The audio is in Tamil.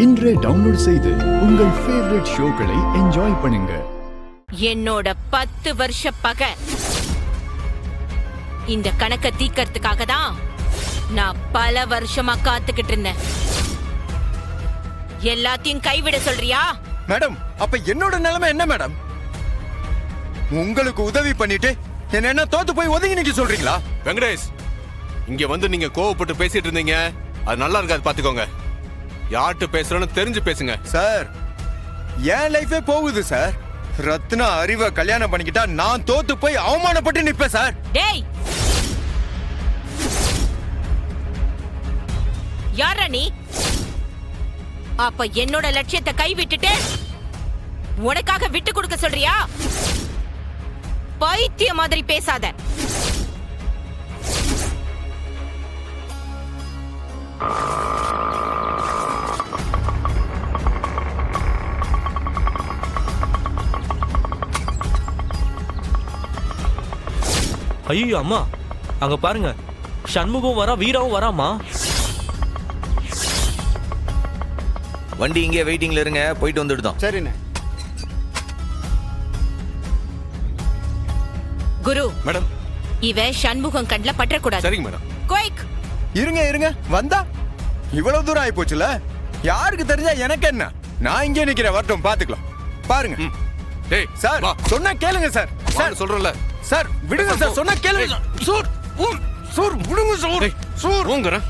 இன்றே டவுன்லோட் செய்து உங்கள் ஃபேவரட் ஷோக்களை என்ஜாய் பண்ணுங்க. என்னோட 10 வருஷ பகை இந்த கணக்க தீக்கிறதுக்காக தான் நான் பல வருஷமா காத்துக்கிட்டு இருந்தேன். எல்லாத்தையும் கைவிட சொல்றியா? மேடம், அப்ப என்னோட நிலைமை என்ன மேடம்? உங்களுக்கு உதவி பண்ணிட்டு என்ன தோத்து போய் ஒதுங்கி நிக்க சொல்றீங்களா? வெங்கடேஷ், இங்க வந்து நீங்க கோவப்பட்டு பேசிட்டு இருந்தீங்க, அது நல்லா இருக்காது, பாத்துக்கோங்க. யார்கிட்ட பேசுறோன்னு தெரிஞ்சு பேசுங்க. சார், என் லைஃபே போகுது சார். ரத்னா அறிவை கல்யாணம் பண்ணிக்கிட்டா நான் தோத்து போய் அவமானப்பட்டு நிப்பேன் சார். டேய், யாரா நீ? அப்ப என்னோட லட்சியத்தை கைவிட்டுட்டு உனக்காக விட்டு கொடுக்க சொல்றியா? பைத்திய மாதிரி பேசாத. ஐயோ அம்மா, அங்க பாருங்க, சண்முகம் வரா, வீராவும் வராமா. வண்டி இங்கே வெயிட்டிங்ல இருங்க, போயிட்டு வந்துடுதோம். சரிண்ணே. குரு மேடம், இவன் சண்முகம் கண்ல பற்றக்கூடாது. சரிங்க மேடம். குயிக். இருங்க வந்தா இவ்வளவு தூரம் ஆயி போச்சுல. யாருக்கு தெரிஞ்சா எனக்கு என்ன? நான் இங்கே நிக்கிறேன், வரட்டும், பாத்துக்கலாம். பாருங்க. டேய் சார், வா. சொன்னா கேளுங்க சார். சார் சொல்றேன்ல. சார் விடுங்க சார், சொன்னா கேளுங்க. சூர் விடுங்க சார். சூர் ஊங்கறேன்.